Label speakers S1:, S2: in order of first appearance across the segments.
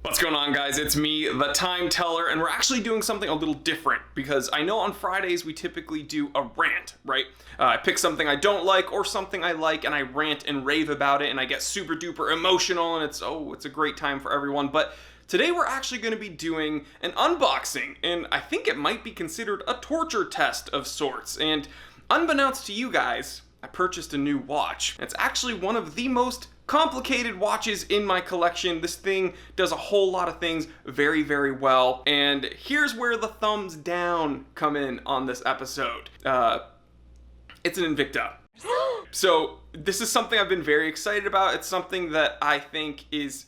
S1: What's going on, guys? It's me, the Time Teller, and we're actually doing something a little different because I know on Fridays we typically do a rant, right? I pick something I don't like or something I like and I rant and rave about it and I get super duper emotional and it's a great time for everyone. But today we're actually going to be doing an unboxing, and I think it might be considered a torture test of sorts. And unbeknownst to you guys, I purchased a new watch. It's actually one of the most complicated watches in my collection. This thing does a whole lot of things very, very well. And here's where the thumbs down come in on this episode. It's an Invicta. So this is something I've been very excited about. It's something that I think is,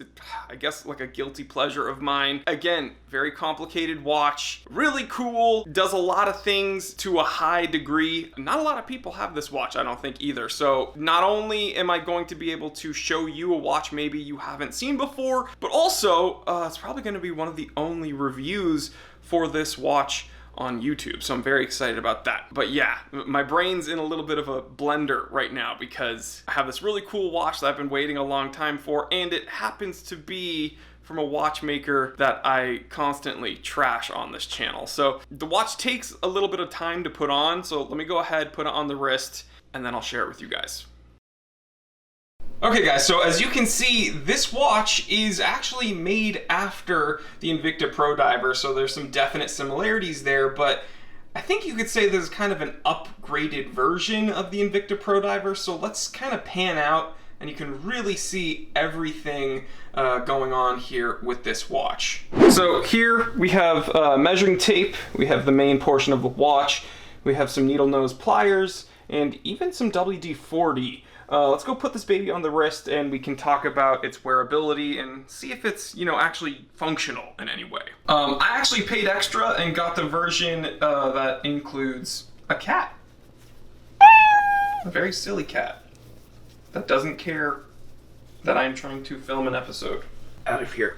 S1: I guess, like a guilty pleasure of mine. Again, very complicated watch, really cool, does a lot of things to a high degree. Not a lot of people have this watch, I don't think, either. So not only am I going to be able to show you a watch maybe you haven't seen before, but also it's probably going to be one of the only reviews for this watch on YouTube, so I'm very excited about that. But yeah, my brain's in a little bit of a blender right now because I have this really cool watch that I've been waiting a long time for, and it happens to be from a watchmaker that I constantly trash on this channel. So the watch takes a little bit of time to put on, so let me go ahead, put it on the wrist, and then I'll share it with you guys. Okay guys, so as you can see, this watch is actually made after the Invicta Pro Diver, so there's some definite similarities there, but I think you could say this is kind of an upgraded version of the Invicta Pro Diver, so let's kind of pan out and you can really see everything going on here with this watch. So here we have measuring tape, we have the main portion of the watch, we have some needle nose pliers, and even some WD-40. Let's go put this baby on the wrist and we can talk about its wearability and see if it's, actually functional in any way. I actually paid extra and got the version that includes a cat. A very silly cat that doesn't care that I'm trying to film an episode. Out of here.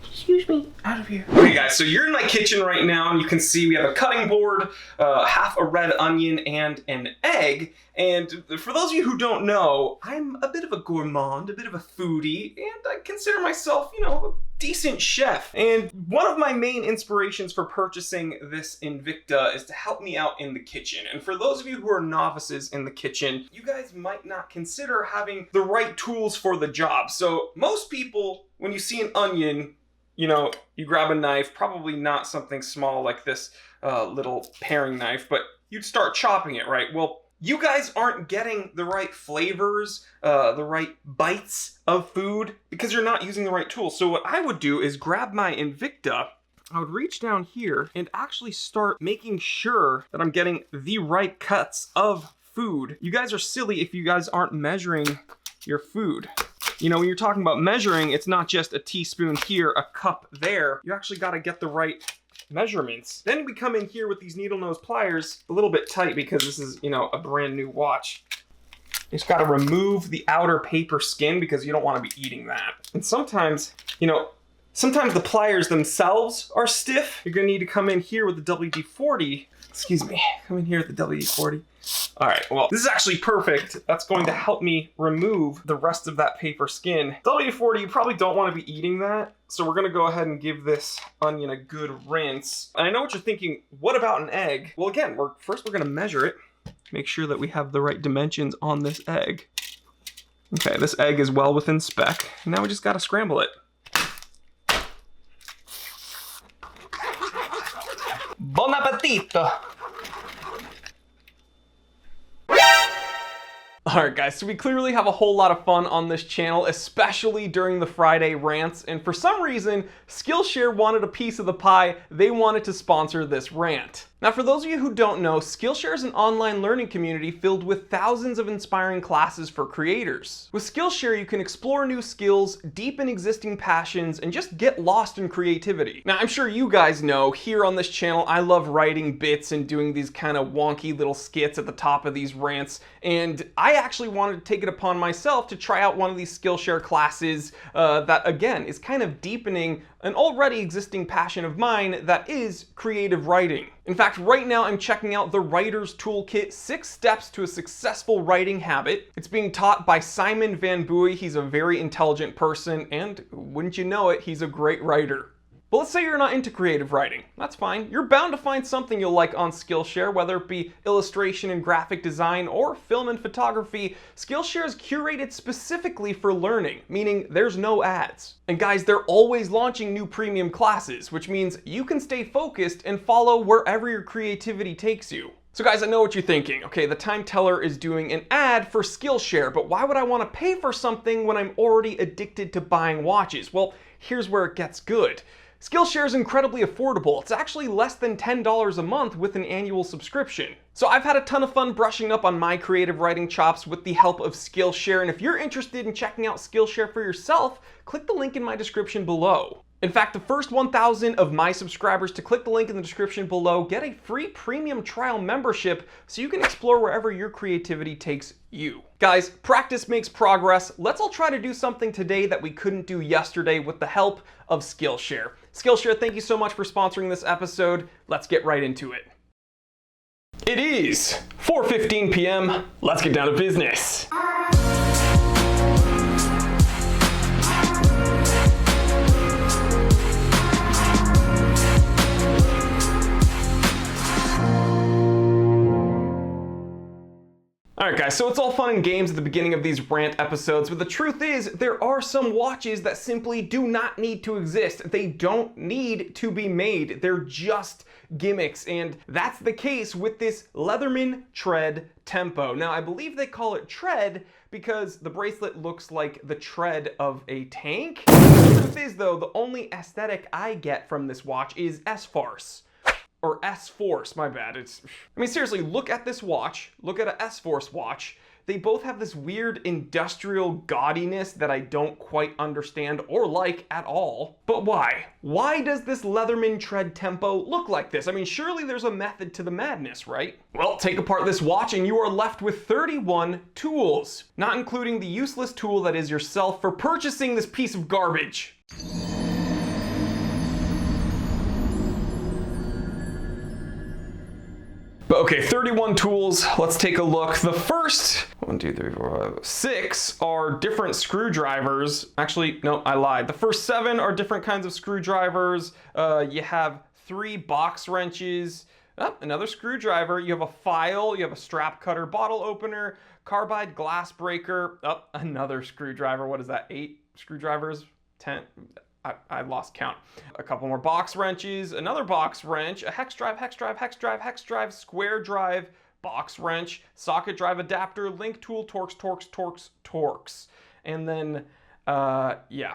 S1: Excuse me, out of here. Okay guys, so you're in my kitchen right now and you can see we have a cutting board, half a red onion, and an egg. And for those of you who don't know, I'm a bit of a gourmand, a bit of a foodie, and I consider myself, a decent chef. And one of my main inspirations for purchasing this Invicta is to help me out in the kitchen. And for those of you who are novices in the kitchen, you guys might not consider having the right tools for the job. So most people, when you see an onion, you grab a knife, probably not something small like this little paring knife, but you'd start chopping it, right? Well, you guys aren't getting the right flavors, the right bites of food because you're not using the right tools. So what I would do is grab my Invicta, I would reach down here and actually start making sure that I'm getting the right cuts of food. You guys are silly if you guys aren't measuring your food. When you're talking about measuring, it's not just a teaspoon here, a cup there. You actually got to get the right measurements. Then we come in here with these needle nose pliers, a little bit tight because this is, a brand new watch. You just got to remove the outer paper skin because you don't want to be eating that. And sometimes, sometimes the pliers themselves are stiff. You're going to need to come in here with the WD-40. Excuse me, come in here with the WD-40. All right, well, this is actually perfect. That's going to help me remove the rest of that paper skin. WD-40, you probably don't want to be eating that, so we're gonna go ahead and give this onion a good rinse. And I know what you're thinking, what about an egg? Well, again, first we're gonna measure it, make sure that we have the right dimensions on this egg. Okay, this egg is well within spec. Now we just gotta scramble it. Bon appetito! Alright guys, so we clearly have a whole lot of fun on this channel, especially during the Friday rants, and for some reason, Skillshare wanted a piece of the pie. They wanted to sponsor this rant. Now, for those of you who don't know, Skillshare is an online learning community filled with thousands of inspiring classes for creators. With Skillshare, you can explore new skills, deepen existing passions, and just get lost in creativity. Now, I'm sure you guys know, here on this channel, I love writing bits and doing these kind of wonky little skits at the top of these rants, and I actually wanted to take it upon myself to try out one of these Skillshare classes that, again, is kind of deepening an already existing passion of mine that is creative writing. In fact, right now I'm checking out the Writer's Toolkit, 6 Steps to a Successful Writing Habit. It's being taught by Simon Van Buy. He's a very intelligent person, and wouldn't you know it, he's a great writer. But let's say you're not into creative writing. That's fine. You're bound to find something you'll like on Skillshare, whether it be illustration and graphic design or film and photography. Skillshare is curated specifically for learning, meaning there's no ads. And guys, they're always launching new premium classes, which means you can stay focused and follow wherever your creativity takes you. So guys, I know what you're thinking. Okay, the Time Teller is doing an ad for Skillshare, but why would I want to pay for something when I'm already addicted to buying watches? Well, here's where it gets good. Skillshare is incredibly affordable. It's actually less than $10 a month with an annual subscription. So I've had a ton of fun brushing up on my creative writing chops with the help of Skillshare, and if you're interested in checking out Skillshare for yourself, click the link in my description below. In fact, the first 1,000 of my subscribers to click the link in the description below get a free premium trial membership so you can explore wherever your creativity takes you. Guys, practice makes progress. Let's all try to do something today that we couldn't do yesterday with the help of Skillshare. Skillshare, thank you so much for sponsoring this episode. Let's get right into it. It is 4:15 p.m. Let's get down to business. Alright guys, so it's all fun and games at the beginning of these rant episodes, but the truth is, there are some watches that simply do not need to exist. They don't need to be made. They're just gimmicks, and that's the case with this Leatherman Tread Tempo. Now, I believe they call it tread because the bracelet looks like the tread of a tank. The truth is though, the only aesthetic I get from this watch is S-Farce. Or S-Force, my bad. I mean, seriously, look at this watch. Look at an S-Force watch. They both have this weird industrial gaudiness that I don't quite understand or like at all. But why? Why does this Leatherman Tread Tempo look like this? I mean, surely there's a method to the madness, right? Well, take apart this watch and you are left with 31 tools, not including the useless tool that is yourself for purchasing this piece of garbage. But okay, 31 tools, let's take a look. The first, 1, 2, 3, 4, 5, 6 are different screwdrivers. Actually, no, I lied. The first 7 are different kinds of screwdrivers. You have 3 box wrenches, another screwdriver. You have a file, you have a strap cutter, bottle opener, carbide glass breaker, another screwdriver. What is that, 8 screwdrivers? 10? I lost count. A couple more box wrenches, another box wrench, a hex drive, square drive, box wrench, socket drive adapter, link tool, Torx. And then, yeah,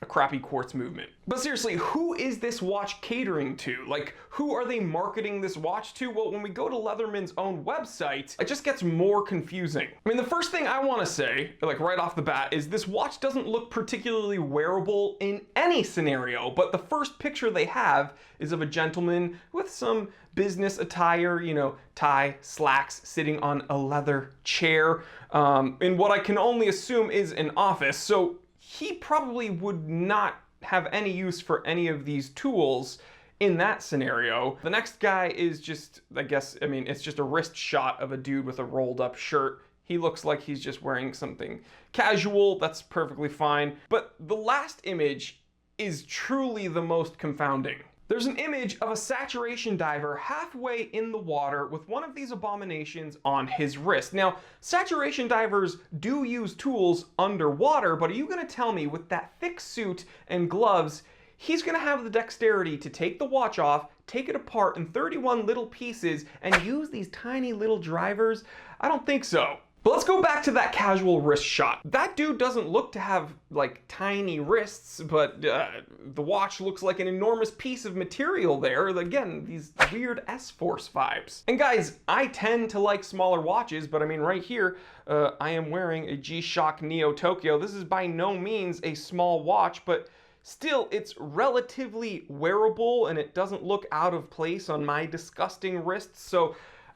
S1: a crappy quartz movement. But seriously, who is this watch catering to? Like, who are they marketing this watch to? Well, when we go to Leatherman's own website, it just gets more confusing. I mean, the first thing I want to say, like right off the bat, is this watch doesn't look particularly wearable in any scenario, but the first picture they have is of a gentleman with some business attire, you know, tie, slacks, sitting on a leather chair, in what I can only assume is an office. So he probably would not have any use for any of these tools in that scenario. The next guy is just, it's just a wrist shot of a dude with a rolled up shirt. He looks like he's just wearing something casual. That's perfectly fine. But the last image is truly the most confounding. There's an image of a saturation diver halfway in the water with one of these abominations on his wrist. Now, saturation divers do use tools underwater, but are you gonna tell me with that thick suit and gloves, he's gonna have the dexterity to take the watch off, take it apart in 31 little pieces, and use these tiny little drivers? I don't think so. But let's go back to that casual wrist shot. That dude doesn't look to have like tiny wrists, but the watch looks like an enormous piece of material there. Again, these weird S-Force vibes. And guys, I tend to like smaller watches, but I mean right here, I am wearing a G-Shock Neo Tokyo. This is by no means a small watch, but still, it's relatively wearable and it doesn't look out of place on my disgusting wrists. So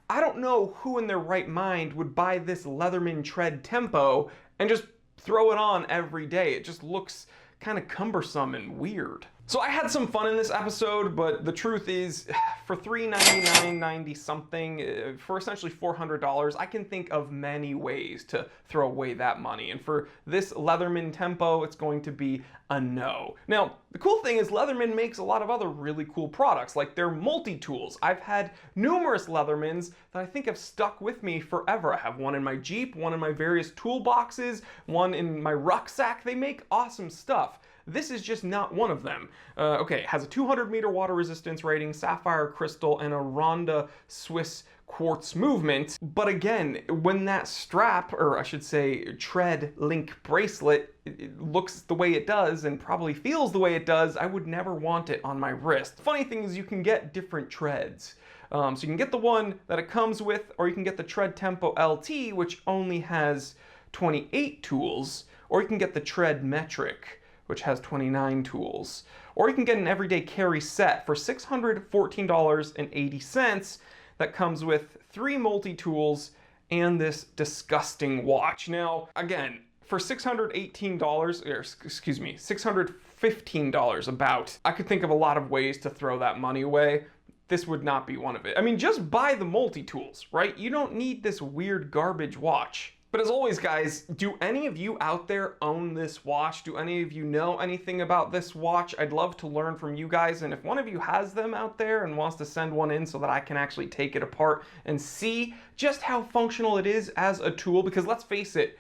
S1: I don't know who in their right mind would buy this Leatherman Tread Tempo and just throw it on every day. It just looks kind of cumbersome and weird. So I had some fun in this episode, but the truth is, for $399.90 something, for essentially $400, I can think of many ways to throw away that money. And for this Leatherman Tempo, it's going to be a no. Now, the cool thing is Leatherman makes a lot of other really cool products, like their multi-tools. I've had numerous Leathermans that I think have stuck with me forever. I have one in my Jeep, one in my various toolboxes, one in my rucksack. They make awesome stuff. This is just not one of them. Okay, it has a 200-meter water resistance rating, sapphire crystal, and a Ronda Swiss quartz movement. But again, when that strap, or I should say tread link bracelet, it looks the way it does and probably feels the way it does, I would never want it on my wrist. Funny thing is you can get different treads. So you can get the one that it comes with, or you can get the Tread Tempo LT, which only has 28 tools, or you can get the Tread Metric, which has 29 tools. Or you can get an everyday carry set for $614.80 that comes with 3 multi-tools and this disgusting watch. Now, again, for $615 about, I could think of a lot of ways to throw that money away. This would not be one of it. I mean, just buy the multi-tools, right? You don't need this weird garbage watch. But as always, guys, do any of you out there own this watch? Do any of you know anything about this watch? I'd love to learn from you guys, and if one of you has them out there and wants to send one in so that I can actually take it apart and see just how functional it is as a tool, because let's face it,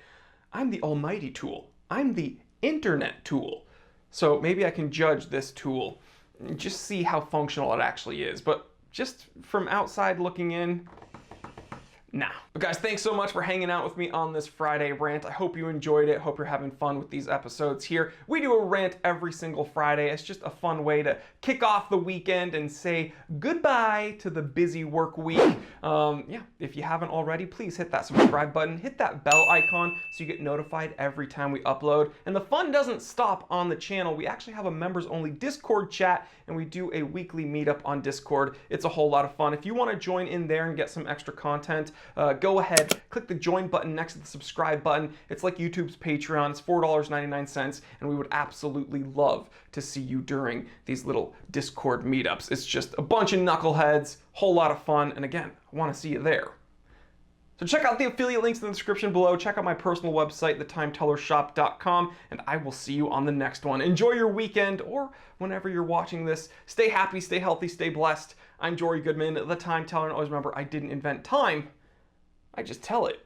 S1: I'm the almighty tool. I'm the internet tool. So maybe I can judge this tool and just see how functional it actually is. But just from outside looking in, nah. But guys, thanks so much for hanging out with me on this Friday rant. I hope you enjoyed it. Hope you're having fun with these episodes here. We do a rant every single Friday. It's just a fun way to kick off the weekend and say goodbye to the busy work week. Yeah, if you haven't already, please hit that subscribe button, hit that bell icon so you get notified every time we upload. And the fun doesn't stop on the channel. We actually have a members only Discord chat, and we do a weekly meetup on Discord. It's a whole lot of fun. If you want to join in there and get some extra content, go ahead, click the join button next to the subscribe button. It's like YouTube's Patreon. It's $4.99, and we would absolutely love to see you during these little Discord meetups. It's just a bunch of knuckleheads, whole lot of fun, and again, I want to see you there. So check out the affiliate links in the description below. Check out my personal website, thetimetellershop.com, and I will see you on the next one. Enjoy your weekend, or whenever you're watching this. Stay happy, stay healthy, stay blessed. I'm Jory Goodman, the Time Teller, and always remember, I didn't invent time. I just tell it.